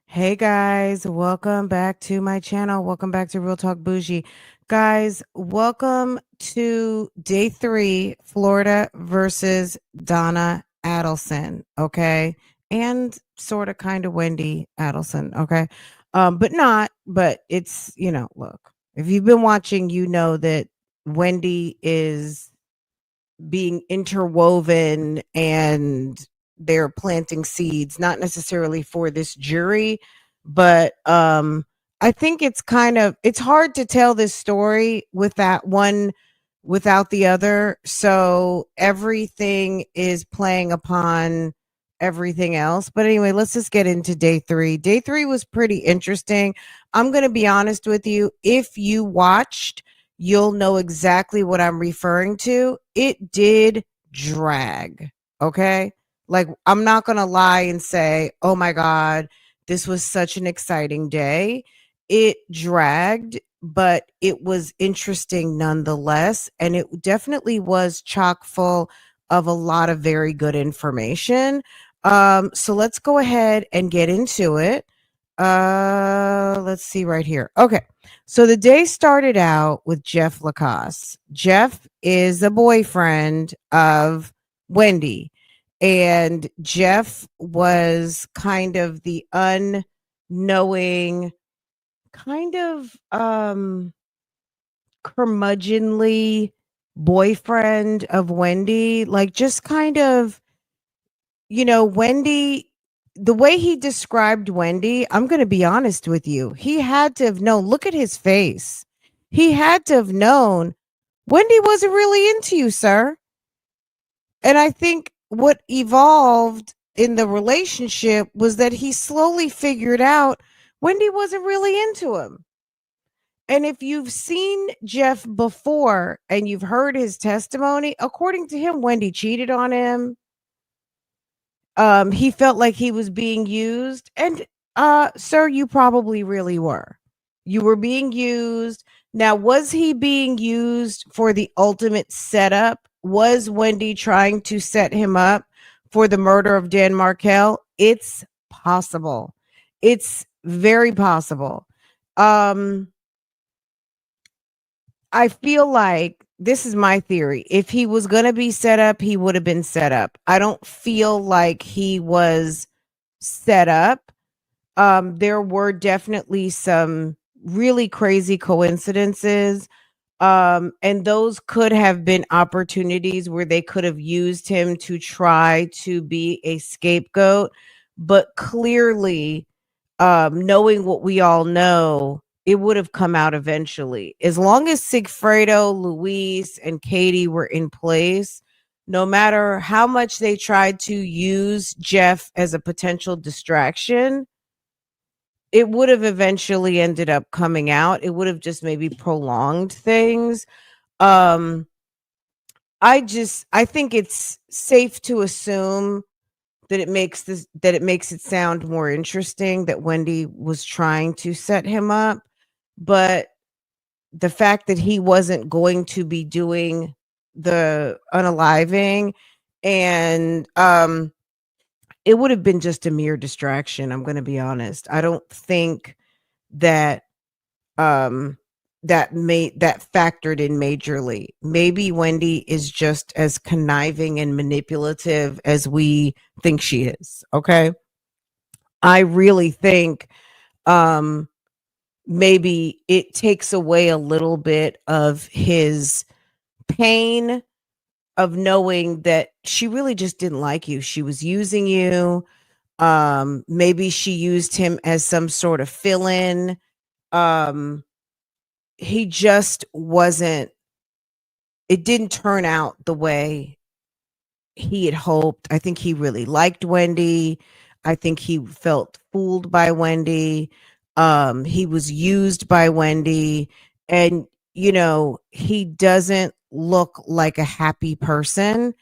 Hey guys, welcome back to my channel. Welcome back to Real Talk Bougie. Guys, welcome to day 3, Florida versus Donna Adelson, okay? And sort of kind of Wendy Adelson, okay? But it's, look, if you've been watching, you know that Wendy is being interwoven and they're planting seeds, not necessarily for this jury, but I think it's hard to tell this story with that one without the other. So everything is playing upon everything else. But anyway, let's just get into day 3. Day 3 was pretty interesting. I'm going to be honest with you. If you watched, you'll know exactly what I'm referring to. It did drag. Okay. Like, I'm not going to lie and say, oh my God, this was such an exciting day. It dragged, but it was interesting nonetheless. And it definitely was chock full of a lot of very good information. So let's go ahead and get into it. Let's see right here. Okay. So the day started out with Jeff LaCasse. Jeff is a boyfriend of Wendy, and Jeff was kind of the unknowing, kind of curmudgeonly boyfriend of Wendy, like just kind of, Wendy, the way he described Wendy, I'm going to be honest with you. He had to have known, look at his face. He had to have known Wendy wasn't really into you, sir. And I think what evolved in the relationship was that he slowly figured out Wendy wasn't really into him. And if you've seen Jeff before and you've heard his testimony, according to him, Wendy cheated on him. He felt like he was being used. And sir, you probably really were. You were being used. Now, was he being used for the ultimate setup? Was Wendy trying to set him up for the murder of Dan Markel? It's possible. It's very possible. I feel like this is my theory. If he was going to be set up, he would have been set up. I don't feel like he was set up. There were definitely some really crazy coincidences. And those could have been opportunities where they could have used him to try to be a scapegoat. But clearly, knowing what we all know, it would have come out eventually. As long as Sigfredo, Luis, and Katie were in place, no matter how much they tried to use Jeff as a potential distraction, it would have eventually ended up coming out. It would have just maybe prolonged things. Um, I think it's safe to assume that it makes it sound more interesting that Wendy was trying to set him up, but the fact that he wasn't going to be doing the unaliving, and it would have been just a mere distraction. I'm going to be honest. I don't think that um that factored in majorly. Maybe Wendy is just as conniving and manipulative as we think she is. Okay. I really think um maybe it takes away a little bit of his pain of knowing that she really just didn't like you. She was using you. Maybe she used him as some sort of fill-in. Um he just wasn't It didn't turn out the way he had hoped. I think he really liked Wendy. I think he felt fooled by Wendy. He was used by Wendy. And, he doesn't look like a happy person.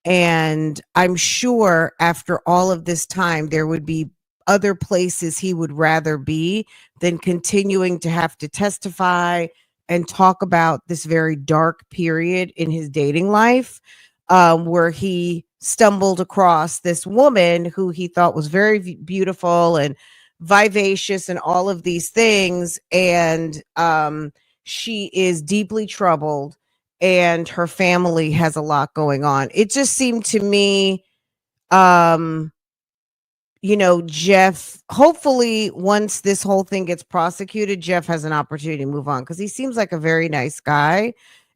And I'm sure after all of this time, there would be other places he would rather be than continuing to have to testify and talk about this very dark period in his dating life, where he stumbled across this woman who he thought was very beautiful and vivacious and all of these things, and she is deeply troubled, and her family has a lot going on. It just seemed to me, um Jeff, hopefully once this whole thing gets prosecuted, Jeff has an opportunity to move on, because he seems like a very nice guy.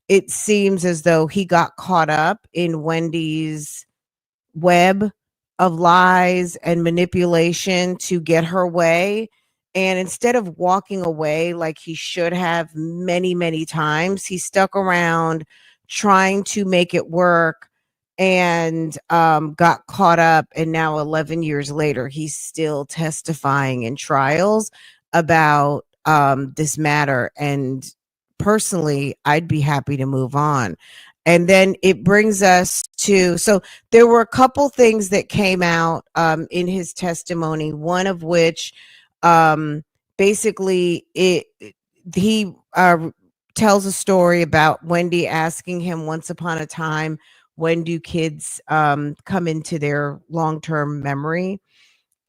It seems as though he got caught up in Wendy's web of lies and manipulation to get her way. And instead of walking away like he should have many, many times, he stuck around trying to make it work, and got caught up. And now, 11 years later, he's still testifying in trials about this matter. And personally, I'd be happy to move on. And then it brings us to, so there were a couple things that came out in his testimony, one of which basically he tells a story about Wendy asking him once upon a time, when do kids come into their long-term memory,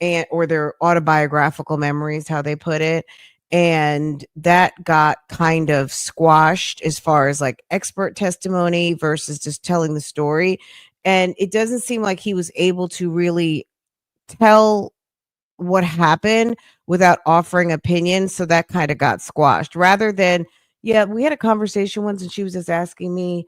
and or their autobiographical memories, how they put it. And that got kind of squashed as far as like expert testimony versus just telling the story. And it doesn't seem like he was able to really tell what happened without offering opinions. So that kind of got squashed, rather than, yeah, we had a conversation once and she was just asking me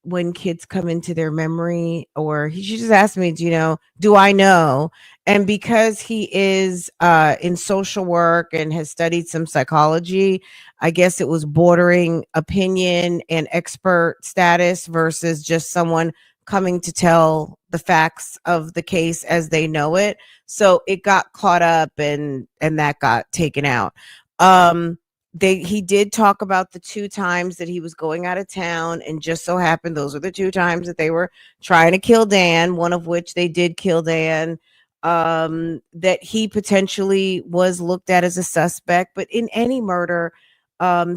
when kids come into their memory, or she just asked me, do I know? And because he is in social work and has studied some psychology, I guess it was bordering opinion and expert status versus just someone coming to tell the facts of the case as they know it. So it got caught up, and that got taken out. He did talk about the 2 times that he was going out of town, and just so happened those are the 2 times that they were trying to kill Dan, one of which they did kill Dan. That he potentially was looked at as a suspect. But in any murder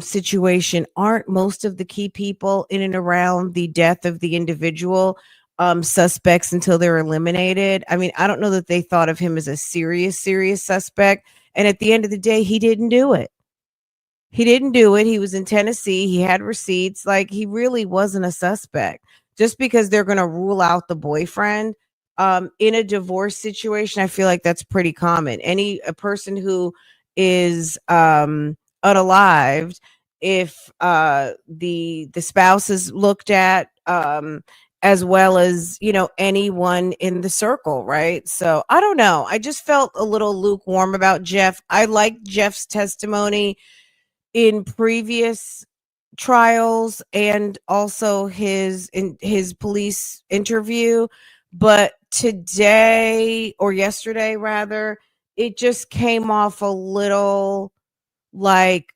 situation, aren't most of the key people in and around the death of the individual suspects until they're eliminated? I mean, I don't know that they thought of him as a serious suspect. And at the end of the day, he didn't do it. He didn't do it. He was in Tennessee. He had receipts. Like, he really wasn't a suspect. Just because they're going to rule out the boyfriend in a divorce situation, I feel like that's pretty common. A person who is unalived, if the spouse is looked at, as well as anyone in the circle, right? So I don't know. I just felt a little lukewarm about Jeff. I liked Jeff's testimony in previous trials and also in his police interview, but today, or yesterday rather, it just came off a little like,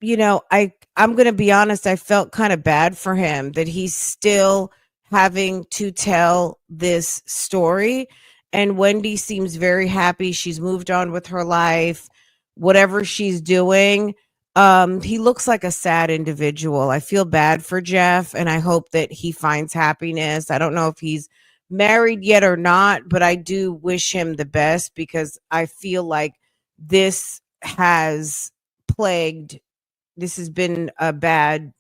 I'm going to be honest, I felt kind of bad for him that he's still having to tell this story. And Wendy seems very happy. She's moved on with her life, whatever she's doing. He looks like a sad individual. I feel bad for Jeff, and I hope that he finds happiness. I don't know if he's married yet or not, but I do wish him the best, because I feel like this has plagued this has been bad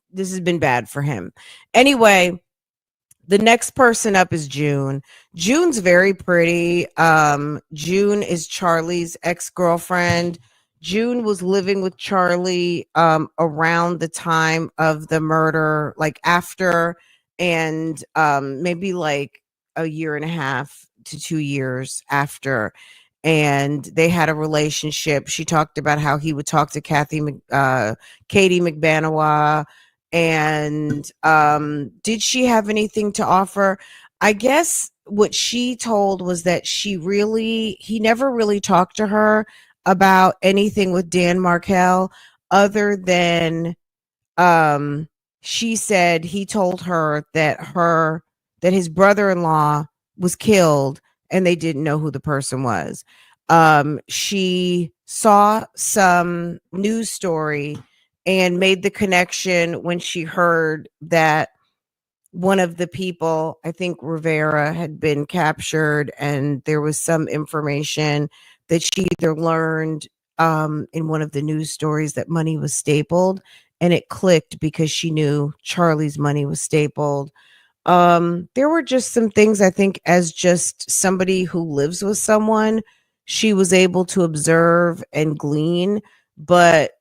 for him. Anyway, the next person up is June. June's very pretty. June is Charlie's ex-girlfriend. June was living with Charlie around the time of the murder, like after, and maybe like a year and a half to 2 years after. And they had a relationship. She talked about how he would talk to Katie MAGBANUA. And did she have anything to offer? I guess what she told was that he never really talked to her about anything with Dan Markel, other than she said he told her that his brother-in-law was killed and they didn't know who the person was. She saw some news story and made the connection when she heard that one of the people, I think Rivera, had been captured, and there was some information that she either learned in one of the news stories that money was stapled, and it clicked because she knew Charlie's money was stapled. There were just some things, I think, as just somebody who lives with someone, she was able to observe and glean. But,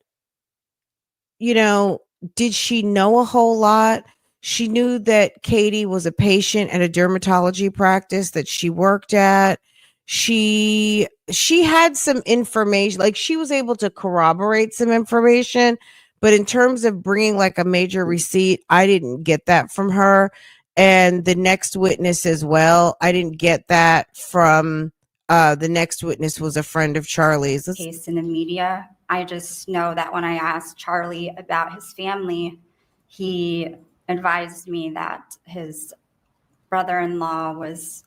you know, did she know a whole lot? She knew that Katie was a patient at a dermatology practice that she worked at. She had some information, like she was able to corroborate some information, but in terms of bringing like a major receipt, I didn't get that from her. And the next witness as well, I didn't get that from the next witness was a friend of Charlie's. Case in the media. I just know that when I asked Charlie about his family, he advised me that his brother-in-law was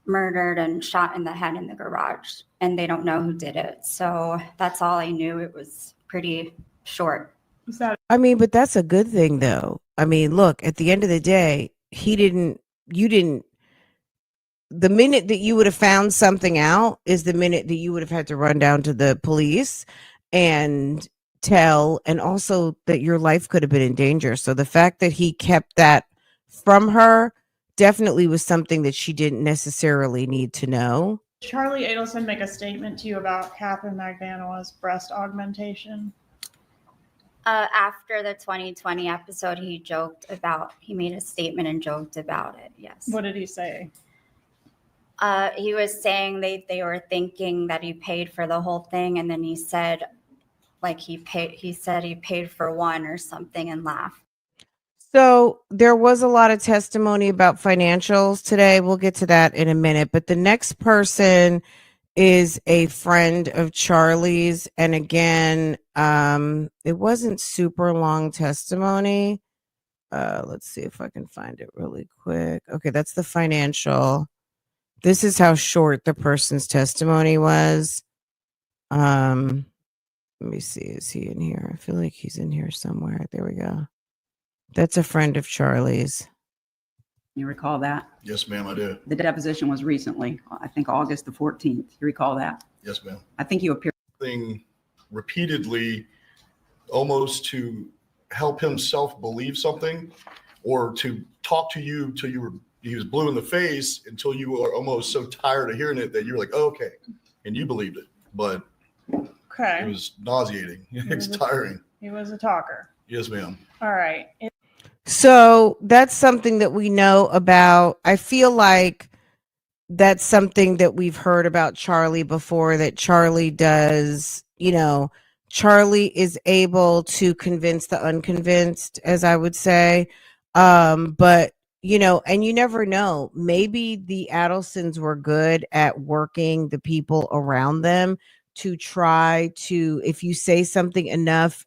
murdered and shot in the head in the garage, and they don't know who did it. So that's all I knew. It was pretty short. I mean, but that's a good thing though. I mean, look, at the end of the day, you didn't, the minute that you would have found something out is the minute that you would have had to run down to the police and tell, and also that your life could have been in danger. So the fact that he kept that from her definitely was something that she didn't necessarily need to know. Charlie Adelson make a statement to you about Catherine MAGBANUA's breast augmentation? After the 2020 episode, he made a statement and joked about it. Yes. What did he say? He was saying they were thinking that he paid for the whole thing, and then he said, like he said he paid for one or something, and laughed. So there was a lot of testimony about financials today. We'll get to that in a minute. But the next person is a friend of Charlie's. And again, it wasn't super long testimony. Let's see if I can find it really quick. Okay, that's the financial. This is how short the person's testimony was. Let me see. Is he in here? I feel like he's in here somewhere. There we go. That's a friend of Charlie's. You recall that? Yes, ma'am, I do. The deposition was recently, I think August the 14th. You recall that? Yes, ma'am. I think you appeared. Thing repeatedly, almost to help himself believe something, or to talk to you till he was blue in the face, until you were almost so tired of hearing it that you're like, oh, okay, and you believed it. But Okay. it was nauseating. It's tiring. He was a talker. Yes, ma'am. All right. So that's something that we know about. I feel like that's something that we've heard about Charlie before, that Charlie does, you know, Charlie is able to convince the unconvinced, as I would say. But, you know, and you never know, maybe the Adelsons were good at working the people around them to try to, if you say something enough,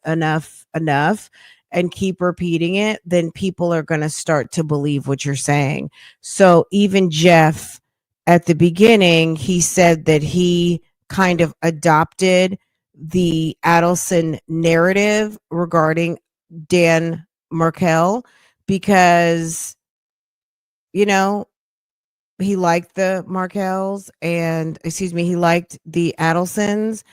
and keep repeating it, then people are going to start to believe what you're saying. So even Jeff, at the beginning, he said that he kind of adopted the Adelson narrative regarding Dan Markel because, you know, he liked the Markels and, he liked the Adelsons.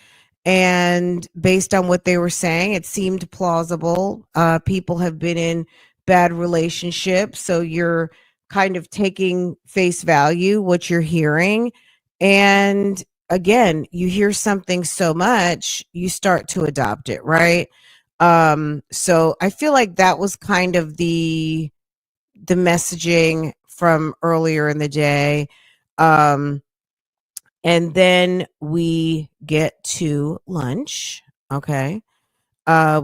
And based on what they were saying, it seemed plausible. People have been in bad relationships, so you're kind of taking face value what you're hearing. And again, you hear something so much, you start to adopt it, right? So I feel like that was kind of the messaging from earlier in the day. And then we get to lunch. Okay.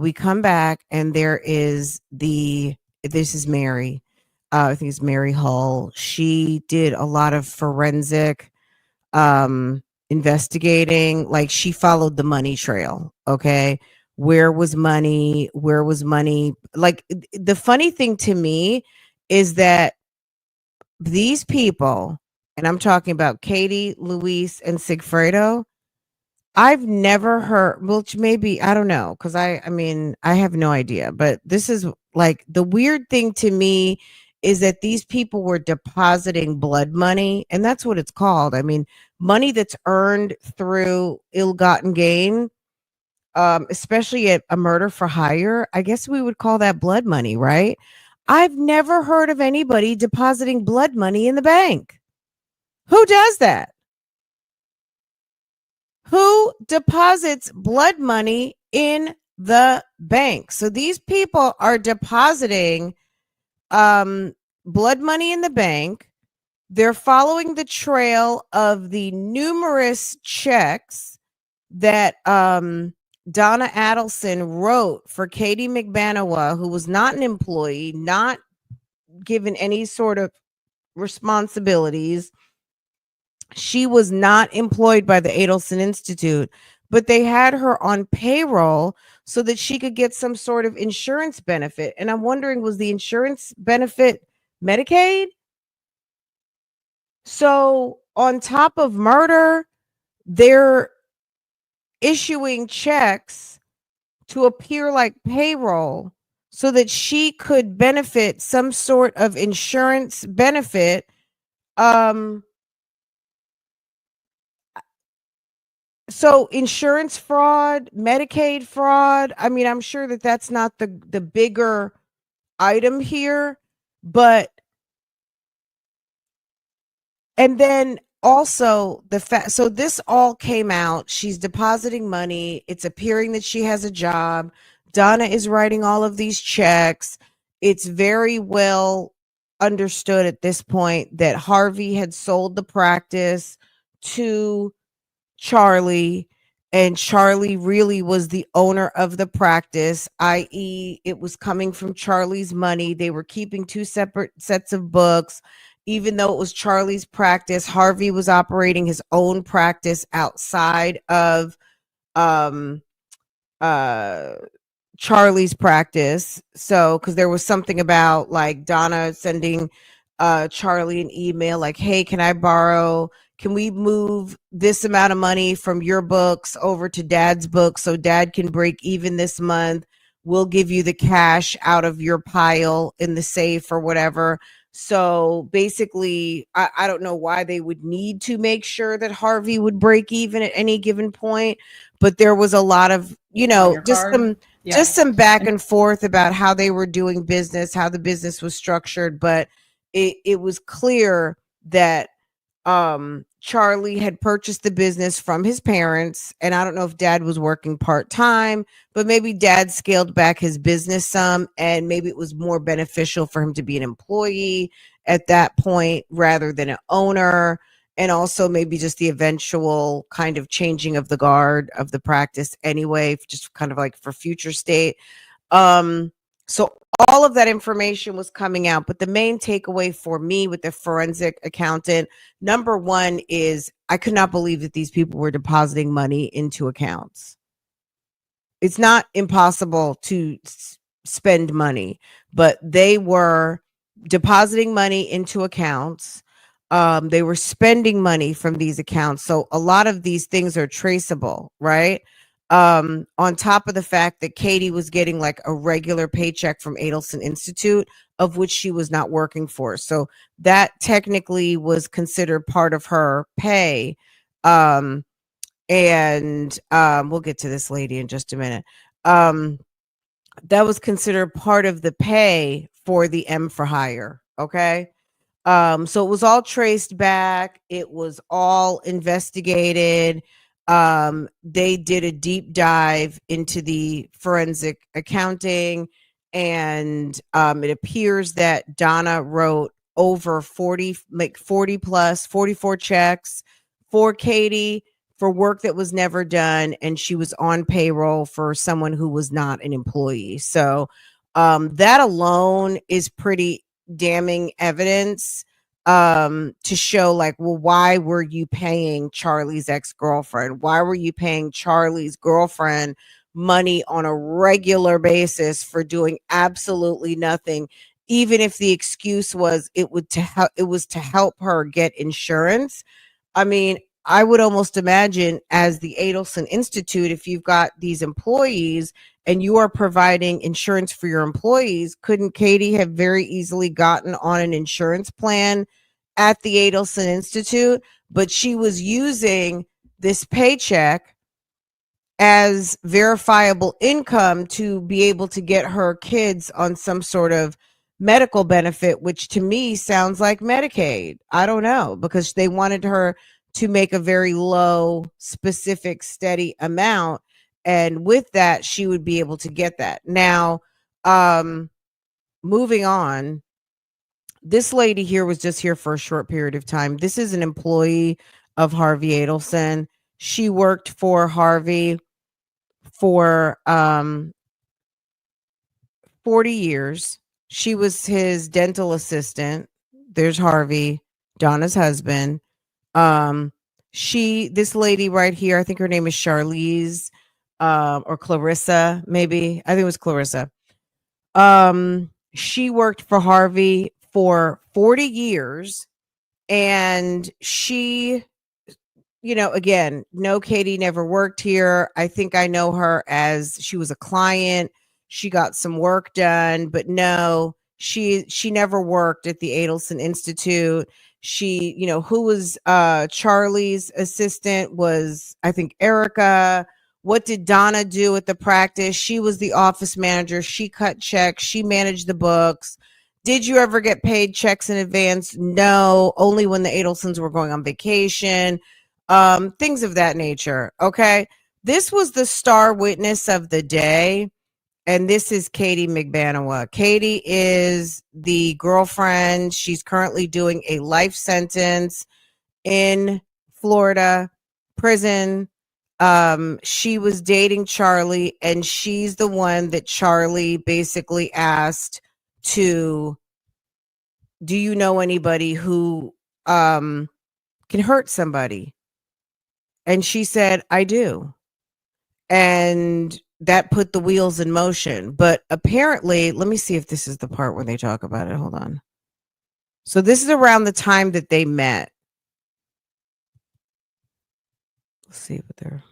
We come back and this is Mary. I think it's Mary Hull. She did a lot of forensic investigating. Like, she followed the money trail. Okay. Where was money? Like, the funny thing to me is that these people, and I'm talking about Katie, Luis, and Sigfredo, I've never heard, which maybe, I don't know, because I mean, I have no idea. But this is like the weird thing to me is that these people were depositing blood money, and that's what it's called. I mean, money that's earned through ill-gotten gain, especially at a murder for hire. I guess we would call that blood money, right? I've never heard of anybody depositing blood money in the bank. Who does that? Who deposits blood money in the bank? So these people are depositing blood money in the bank. They're following the trail of the numerous checks that Donna Adelson wrote for Katie MAGBANUA, who was not an employee, not given any sort of responsibilities. She was not employed by the Adelson Institute, but they had her on payroll so that she could get some sort of insurance benefit. And I'm wondering, was the insurance benefit Medicaid? So on top of murder, they're issuing checks to appear like payroll so that she could benefit some sort of insurance benefit. So insurance fraud, Medicaid fraud. I mean, I'm sure that that's not the bigger item here, but and then also the fact, so this all came out. She's depositing money. It's appearing that she has a job. Donna is writing all of these checks. It's very well understood at this point that Harvey had sold the practice to Charlie, and Charlie really was the owner of the practice, i.e., it was coming from Charlie's money. They were keeping two separate sets of books. Even though it was Charlie's practice, Harvey was operating his own practice outside of Charlie's practice. So, because there was something about like Donna sending Charlie an email like, hey, can we move this amount of money from your books over to dad's books so dad can break even this month? We'll give you the cash out of your pile in the safe or whatever. So basically, I don't know why they would need to make sure that Harvey would break even at any given point, but there was a lot of, just some back and forth about how they were doing business, how the business was structured. But it was clear that Charlie had purchased the business from his parents, and I don't know if dad was working part-time, but maybe dad scaled back his business some, and maybe it was more beneficial for him to be an employee at that point rather than an owner. And also maybe just the eventual kind of changing of the guard of the practice anyway, just kind of like for future state. So all of that information was coming out, but the main takeaway for me with the forensic accountant, number one, is I could not believe that these people were depositing money into accounts. It's not impossible to spend money, but they were depositing money into accounts. They were spending money from these accounts. So a lot of these things are traceable, right? On top of the fact that Katie was getting like a regular paycheck from Adelson Institute, of which she was not working for. So that technically was considered part of her pay. And we'll get to this lady in just a minute. That was considered part of the pay for the M for hire. Okay. So it was all traced back. It was all investigated. They did a deep dive into the forensic accounting, and it appears that Donna wrote over 44 checks for Katie for work that was never done, and she was on payroll for someone who was not an employee. So that alone is pretty damning evidence to show like, well, why were you paying Charlie's ex-girlfriend? Why were you paying Charlie's girlfriend money on a regular basis for doing absolutely nothing, even if the excuse was it was to help her get insurance? I mean, I would almost imagine as the Adelson Institute, if you've got these employees and you are providing insurance for your employees, couldn't Katie have very easily gotten on an insurance plan at the Adelson Institute? But she was using this paycheck as verifiable income to be able to get her kids on some sort of medical benefit, which to me sounds like Medicaid. I don't know, because they wanted her to make a very low, specific, steady amount. And with that, she would be able to get that. Now, moving on, this lady here was just here for a short period of time. This is an employee of Harvey Adelson. She worked for Harvey for 40 years. She was his dental assistant. There's Harvey, Donna's husband. This lady right here, I think her name is Charlize, or Clarissa, maybe. I think it was Clarissa. She worked for Harvey for 40 years, and she, again, no, Katie never worked here. I think I know her as she was a client. She got some work done, but no, she never worked at the Adelson Institute. She, who was Charlie's assistant was, I think, Erica. What did Donna do at the practice? She was the office manager. She cut checks. She managed the books. Did you ever get paid checks in advance? No, only when the Adelsons were going on vacation. Things of that nature. Okay. This was the star witness of the day. And this is Katie MAGBANUA. Katie is the girlfriend. She's currently doing a life sentence in Florida prison. She was dating Charlie, and she's the one that Charlie basically asked to, do you know anybody who can hurt somebody? And she said, I do. And that put the wheels in motion. But apparently, let me see if this is the part where they talk about it. Hold on. So this is around the time that they met. Let's see what they're.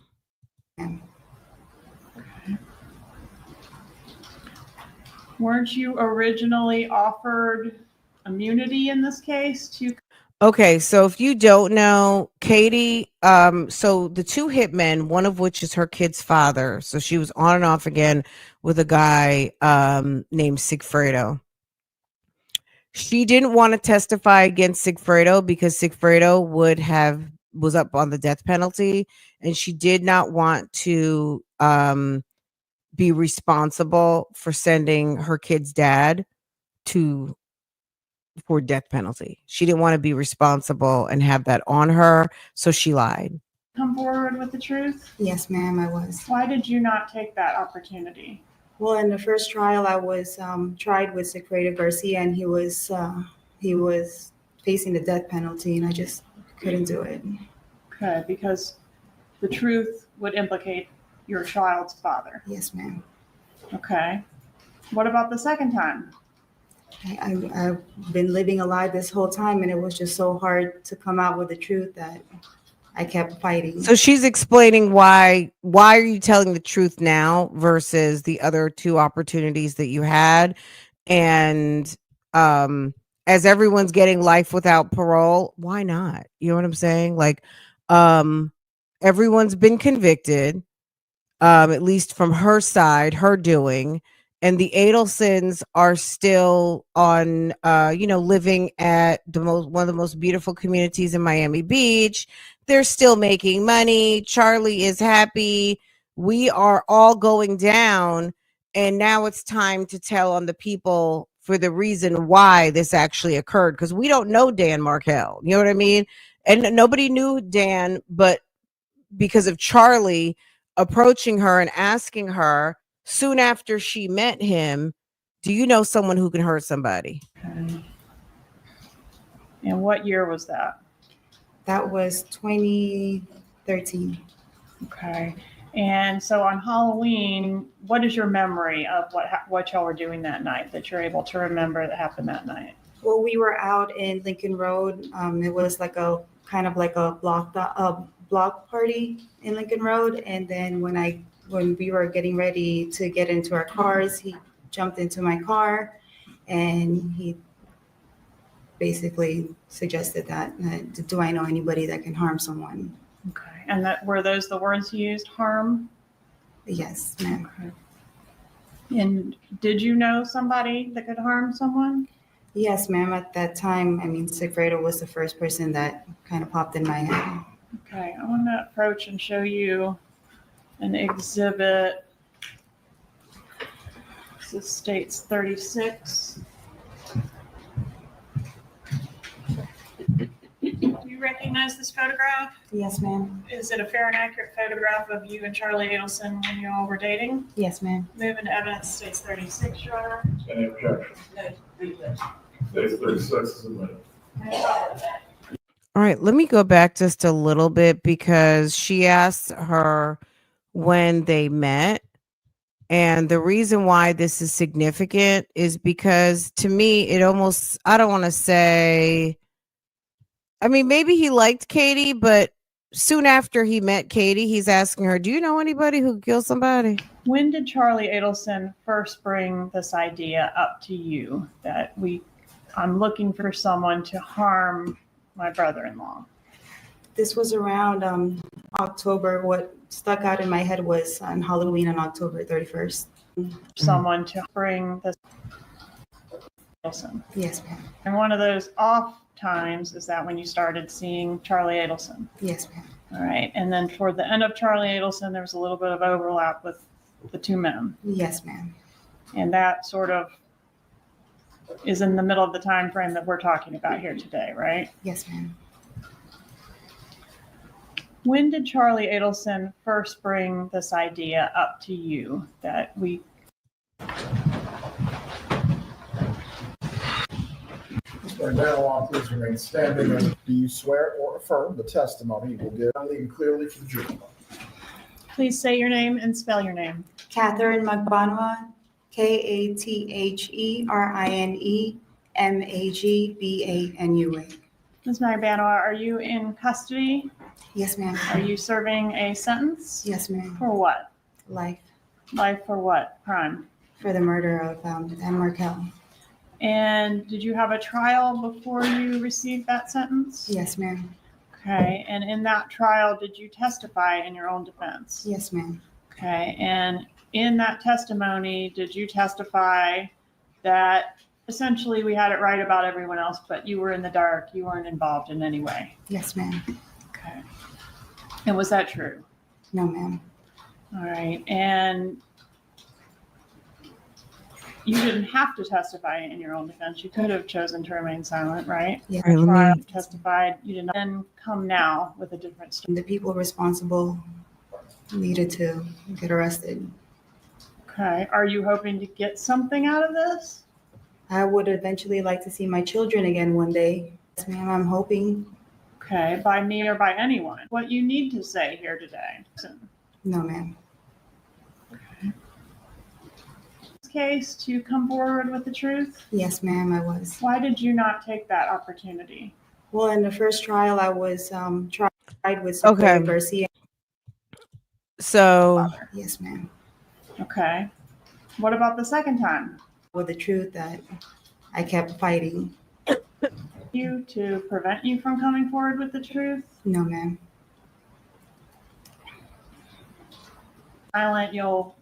Weren't you originally offered immunity in this case to? Okay, so if you don't know, Katie, so the two hitmen, one of which is her kid's father. So she was on and off again with a guy named Sigfredo. She didn't want to testify against Sigfredo because Sigfredo was up on the death penalty, and she did not want to be responsible for sending her kid's dad for death penalty. She didn't want to be responsible and have that on her, so she lied. Come forward with the truth? Yes, ma'am, I was. Why did you not take that opportunity? Well, in the first trial, I was tried with Sigfredo Garcia, and he was facing the death penalty, and I just couldn't do it. Okay, because the truth would implicate your child's father. Yes, ma'am. Okay. What about the second time? I've been living a lie this whole time, and it was just so hard to come out with the truth that I kept fighting. So she's explaining why are you telling the truth now versus the other two opportunities that you had. And as everyone's getting life without parole, why not? You know what I'm saying? Like, everyone's been convicted, at least from her side, her doing. And the Adelsons are still on, living at one of the most beautiful communities in Miami Beach. They're still making money. Charlie is happy. We are all going down. And now it's time to tell on the people for the reason why this actually occurred. Because we don't know Dan Markel. You know what I mean? And nobody knew Dan, but because of Charlie approaching her and asking her, soon after she met him, do you know someone who can hurt somebody? Okay. And what year was that? That was 2013. Okay. And so on Halloween, what is your memory of what y'all were doing that night that you're able to remember that happened that night? Well, we were out in Lincoln Road. It was like a kind of like a block party in Lincoln Road. And then when I when we were getting ready to get into our cars, he jumped into my car and he basically suggested that, do I know anybody that can harm someone? Okay. And that were those the words you used, harm? Yes, ma'am. Okay. And did you know somebody that could harm someone? Yes, ma'am. At that time, I mean, Sigfredo was the first person that kind of popped in my head. Okay, I want to approach and show you an exhibit. This states 36. Do you recognize this photograph? Yes, ma'am. Is it a fair and accurate photograph of you and Charlie Adelson when you all were dating? Yes, ma'am. Moving to evidence states 36, Your Honor. Any objection? States 36 is admitted. All right, let me go back just a little bit because she asked her when they met. And the reason why this is significant is because to me, it almost, I don't want to say, I mean, maybe he liked Katie, but soon after he met Katie, he's asking her, do you know anybody who could kill somebody? When did Charlie Adelson first bring this idea up to you that I'm looking for someone to harm my brother-in-law? This was around October. What stuck out in my head was on Halloween on October 31st. Someone to bring this Adelson. Yes, ma'am. And one of those off times is that when you started seeing Charlie Adelson. Yes, ma'am. All right. And then toward the end of Charlie Adelson, there was a little bit of overlap with the two men. Yes, ma'am. And that sort of is in the middle of the time frame that we're talking about here today, right? Yes, ma'am. When did Charlie Adelson first bring this idea up to you that Mr. Bandanoa, please remain standing. And do you swear or affirm the testimony you will give honestly and clearly to the jury? Please say your name and spell your name. Catherine MAGBANUA, KATHERENEMAGBANUA. Ms. Magbanua, are you in custody? Yes, ma'am. Are you serving a sentence? Yes, ma'am. For what? Life Life for what? Crime. for the murder of Dan Markel. And did you have a trial before you received that sentence? Yes, ma'am. Okay. And in that trial, did you testify in your own defense? Yes, ma'am. Okay. And in that testimony, did you testify that essentially we had it right about everyone else, but you were in the dark, you weren't involved in any way? Yes, ma'am. Okay. And was that true? No, ma'am. All right. And you didn't have to testify in your own defense. You could have chosen to remain silent, right? Yeah. All right, let me- Trial, you testified. You did not then come now with a different story. The people responsible needed to get arrested. Okay. Are you hoping to get something out of this? I would eventually like to see my children again one day. Yes, ma'am. I'm hoping. Okay. By me or by anyone. What you need to say here today. No, ma'am. Case to come forward with the truth? Yes, ma'am, I was. Why did you not take that opportunity? Well, in the first trial, I was tried with Okay. Sigfredo Garcia. So, Yes, ma'am. Okay. What about the second time? With the truth that I kept fighting. You to prevent you from coming forward with the truth? No, ma'am. Silent, we'll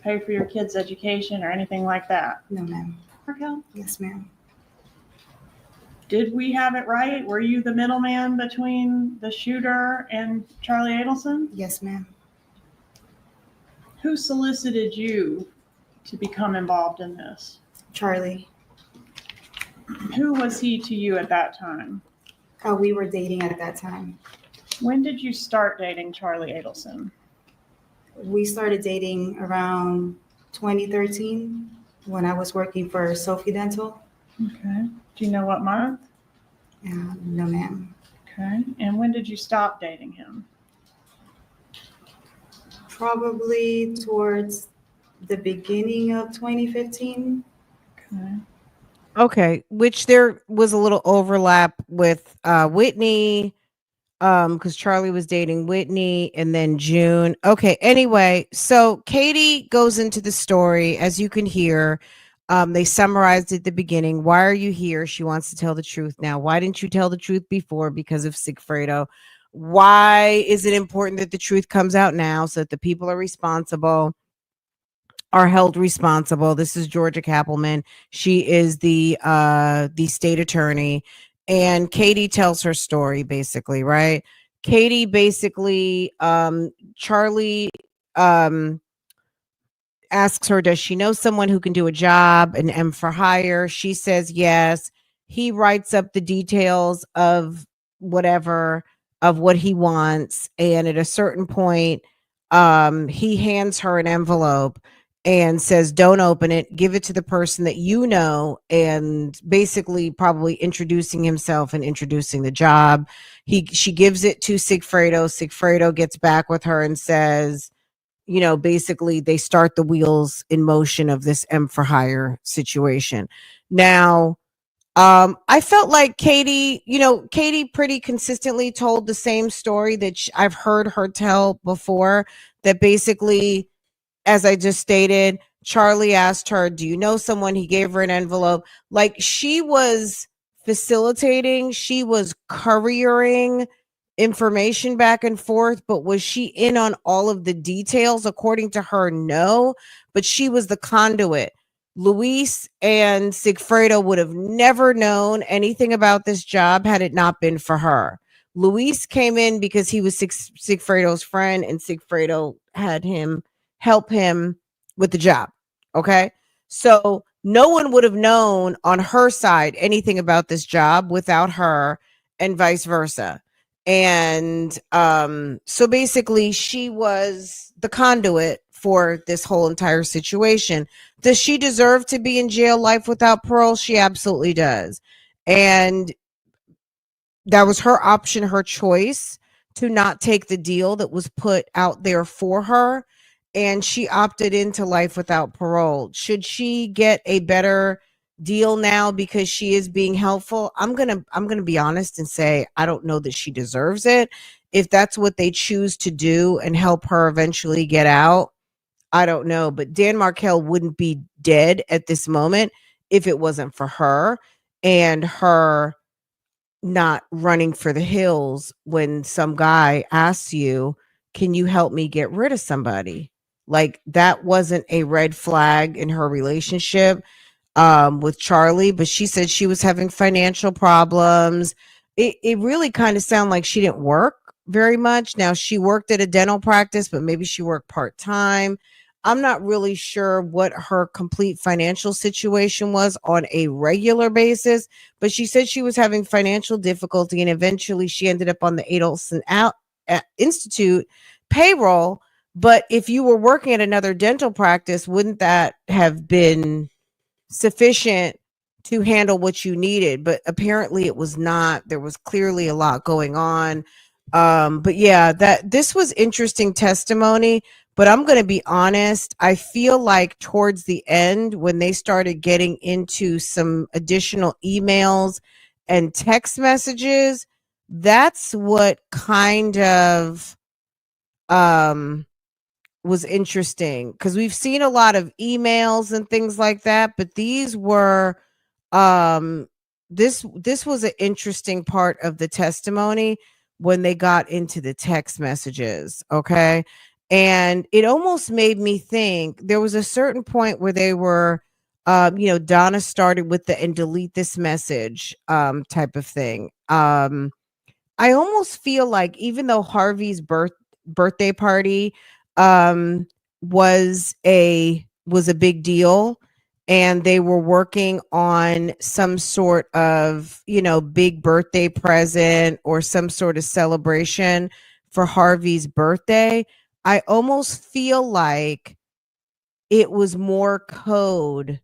pay for your kids' education or anything like that. No, ma'am. Raquel, Yes, ma'am. did we have it right? Were you the middleman between the shooter and Charlie Adelson? Yes, ma'am. Who solicited you to become involved in this? Charlie. Who was he to you at that time? We were dating at that time. When did you start dating Charlie Adelson? We started dating around 2013 when I was working for Sophie Dental. Okay. Do you know what month? No, ma'am. Okay. And when did you stop dating him? Probably towards the beginning of 2015. Okay. okay, which there was a little overlap with Whitney. Because Charlie was dating Whitney, and then June. Okay, anyway, so Katie goes into the story, as you can hear. They summarized at the beginning. Why are you here? She wants to tell the truth now. Why didn't you tell the truth before? Because of Sigfredo. Why is it important that the truth comes out now so that the people are held responsible? This is Georgia Kappelman. She is the state attorney, and Katie tells her story basically, right? Katie basically, Charlie asks her, does she know someone who can do a job, an M for hire? She says yes. He writes up the details of whatever, of what he wants. And at a certain point, he hands her an envelope and says, don't open it, give it to the person that you know, and basically probably introducing himself and introducing the job. She gives it to Sigfredo. Sigfredo gets back with her and says, basically they start the wheels in motion of this M for hire situation. Now, I felt like Katie pretty consistently told the same story that I've heard her tell before, that basically, as I just stated, Charlie asked her, do you know someone? He gave her an envelope. Like, she was facilitating, she was couriering information back and forth, but was she in on all of the details? According to her, no, but she was the conduit. Luis and Sigfredo would have never known anything about this job had it not been for her. Luis came in because he was Sigfredo's friend, and Sigfredo had him help him with the job. Okay. So no one would have known on her side anything about this job without her, and vice versa. And so basically she was the conduit for this whole entire situation. Does she deserve to be in jail life without parole? She absolutely does. And that was her option, her choice to not take the deal that was put out there for her. And she opted into life without parole. Should she get a better deal now because she is being helpful? I'm gonna be honest and say I don't know that she deserves it. If that's what they choose to do and help her eventually get out, I don't know. But Dan Markel wouldn't be dead at this moment if it wasn't for her, and her not running for the hills when some guy asks you, can you help me get rid of somebody? Like, that wasn't a red flag in her relationship with Charlie, but she said she was having financial problems. It really kind of sounded like she didn't work very much. Now, she worked at a dental practice, but maybe she worked part-time. I'm not really sure what her complete financial situation was on a regular basis, but she said she was having financial difficulty, and eventually she ended up on the Adelson Institute payroll. But if you were working at another dental practice, wouldn't that have been sufficient to handle what you needed? But apparently it was not. There was clearly a lot going on. But yeah, this was interesting testimony. But I'm going to be honest, I feel like towards the end, when they started getting into some additional emails and text messages, that's what kind of was interesting, because we've seen a lot of emails and things like that, but these were this was an interesting part of the testimony when they got into the text messages. Okay. And it almost made me think there was a certain point where they were Donna started with the and delete this message type of thing. I almost feel like, even though Harvey's birthday party um was a big deal, and they were working on some sort of big birthday present or some sort of celebration for Harvey's birthday, I almost feel like it was more code,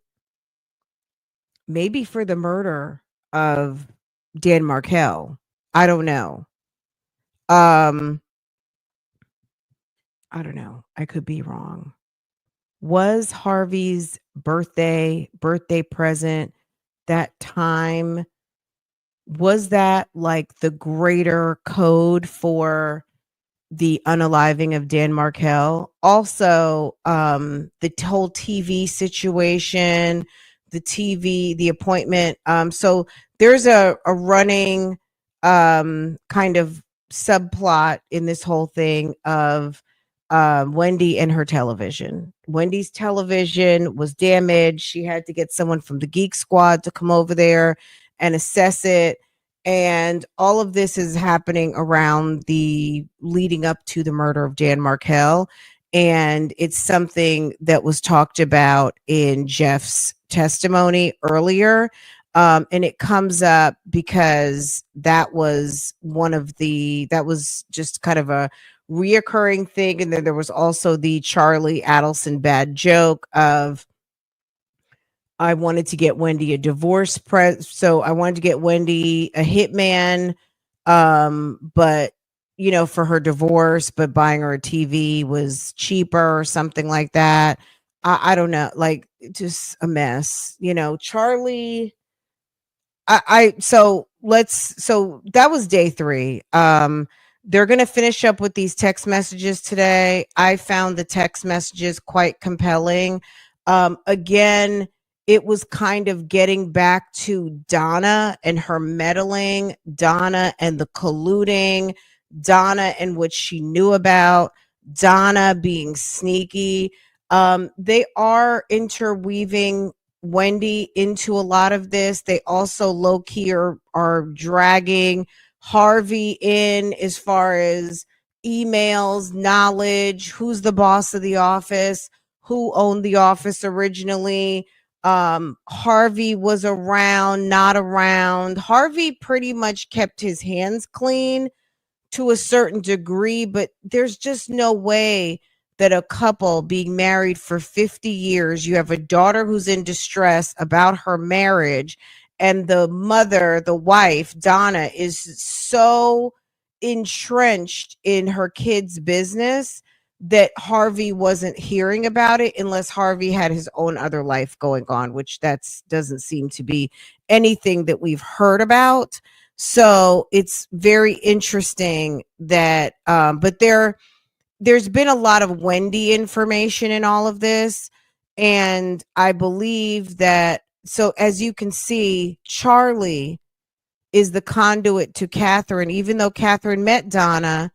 maybe for the murder of Dan Markel. I don't know. I don't know. I could be wrong. Was Harvey's birthday present that time was that like the greater code for the unaliving of Dan Markel? Also, the whole TV situation, the appointment. So there's a running kind of subplot in this whole thing of Wendy and her television. Wendy's television was damaged. She had to get someone from the Geek Squad to come over there and assess it. And all of this is happening around the leading up to the murder of Dan Markel. And it's something that was talked about in Jeff's testimony earlier. And it comes up because that was just kind of a reoccurring thing. And then there was also the Charlie Adelson bad joke of, I wanted to get Wendy a divorce so I wanted to get Wendy a hitman, but for her divorce, but buying her a TV was cheaper or something like that. I don't know, like just a mess, Charlie. So that was day 3. They're going to finish up with these text messages today. I found the text messages quite compelling. Again, it was kind of getting back to Donna and her meddling, Donna and the colluding, Donna and what she knew about, Donna being sneaky. They are interweaving Wendy into a lot of this. They also low-key are dragging Harvey in as far as emails, knowledge, who's the boss of the office, who owned the office originally. Harvey was around, not around. Harvey pretty much kept his hands clean to a certain degree, but there's just no way that a couple being married for 50 years, you have a daughter who's in distress about her marriage, and the mother, the wife, Donna, is so entrenched in her kid's business that Harvey wasn't hearing about it unless Harvey had his own other life going on, which doesn't seem to be anything that we've heard about. So it's very interesting that, but there's been a lot of Wendy information in all of this. And I believe that, so as you can see, Charlie is the conduit to Catherine, even though Catherine met Donna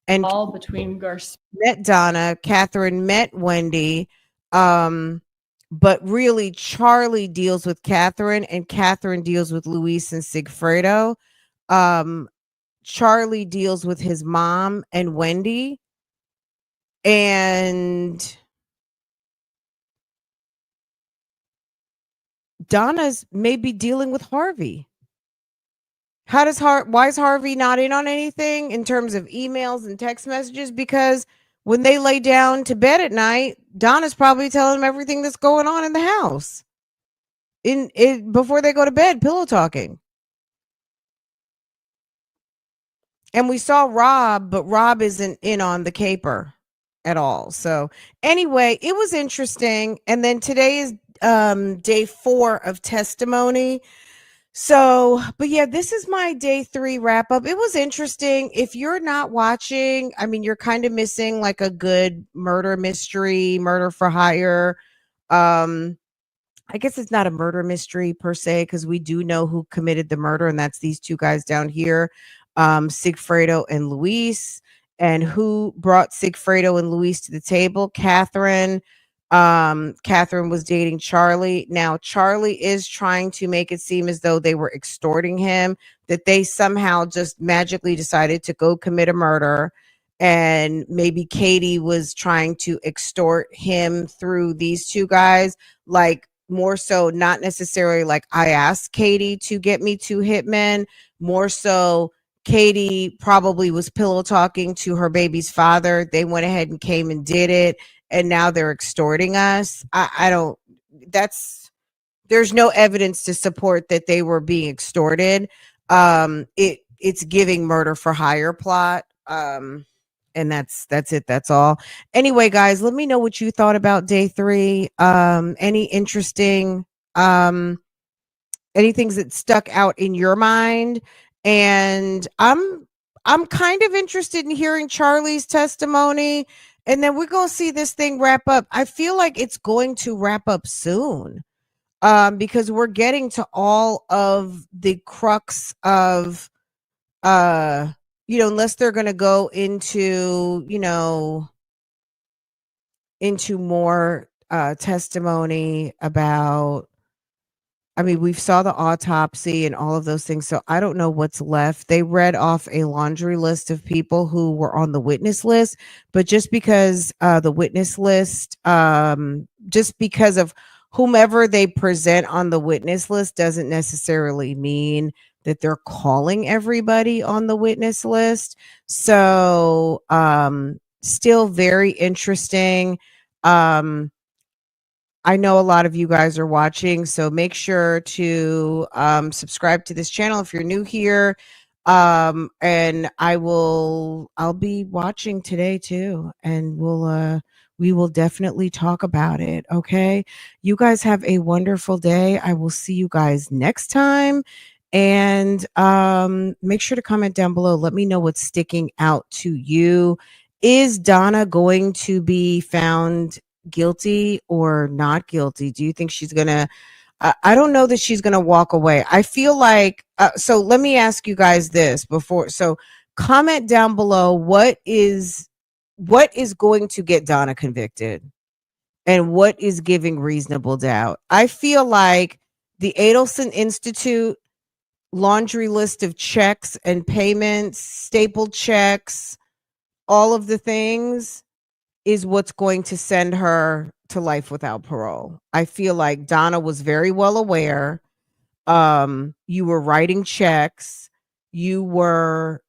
and All between Garcia. met Donna, Catherine met Wendy. But really Charlie deals with Catherine and Catherine deals with Luis and Sigfredo. Charlie deals with his mom and Wendy. And Donna's maybe dealing with Harvey. Why is Harvey not in on anything in terms of emails and text messages? Because when they lay down to bed at night, Donna's probably telling them everything that's going on in the house. Before they go to bed, pillow talking. And we saw Rob, but Rob isn't in on the caper at all. So anyway, it was interesting. And then today is day 4 of testimony. So, but yeah, this is my day 3 wrap up. It was interesting. If you're not watching, I mean, you're kind of missing like a good murder mystery, murder for hire. I guess it's not a murder mystery per se, because we do know who committed the murder, and that's these 2 guys down here, Sigfredo and Luis. And who brought Sigfredo and Luis to the table? Catherine. Catherine was dating Charlie. Now, Charlie is trying to make it seem as though they were extorting him, that they somehow just magically decided to go commit a murder. And maybe Katie was trying to extort him through these 2 guys, like more so, not necessarily like I asked Katie to get me 2 hitmen, more so Katie probably was pillow talking to her baby's father. They went ahead and came and did it. And now they're extorting us. There's no evidence to support that they were being extorted. It's giving murder for hire plot. And that's it. That's all. Anyway, guys, let me know what you thought about day 3. Any interesting anything that stuck out in your mind. And I'm kind of interested in hearing Charlie's testimony, and then we're going to see this thing wrap up. I feel like it's going to wrap up soon, because we're getting to all of the crux of, unless they're going to go into, into more testimony about, I mean, we've saw the autopsy and all of those things, so I don't know what's left. They read off a laundry list of people who were on the witness list, but just because the witness list, just because of whomever they present on the witness list doesn't necessarily mean that they're calling everybody on the witness list. So, still very interesting. I know a lot of you guys are watching, so make sure to subscribe to this channel if you're new here. And I'll be watching today too, and we will definitely talk about it. Okay. You guys have a wonderful day. I will see you guys next time. And make sure to comment down below. Let me know what's sticking out to you. Is Donna going to be found guilty or not guilty? Do you think she's gonna I don't know that she's gonna walk away. I feel like so let me ask you guys this before, so comment down below what is going to get Donna convicted and what is giving reasonable doubt. I feel like the Adelson Institute laundry list of checks and payments, stapled checks, all of the things is what's going to send her to life without parole. I feel like Donna was very well aware. You were writing checks. You were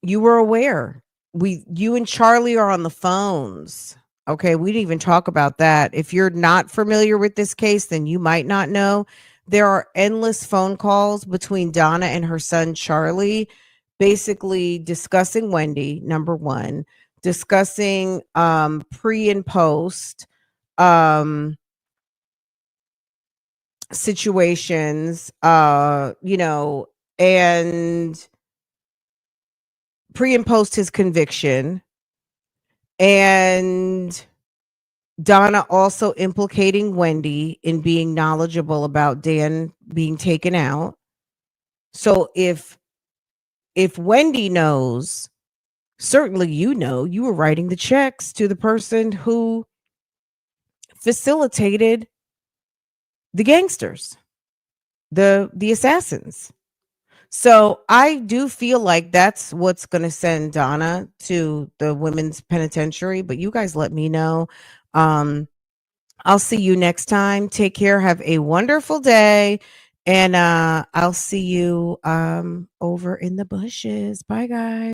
aware. You and Charlie are on the phones. Okay, we didn't even talk about that. If you're not familiar with this case, then you might not know. There are endless phone calls between Donna and her son Charlie, basically discussing Wendy, number one, discussing pre and post situations, and pre and post his conviction, and Donna also implicating Wendy in being knowledgeable about Dan being taken out. So if Wendy knows, certainly you were writing the checks to the person who facilitated the gangsters, the assassins. So I do feel like that's what's going to send Donna to the women's penitentiary, but you guys let me know. I'll see you next time. Take care. Have a wonderful day. And I'll see you over in the bushes. Bye, guys.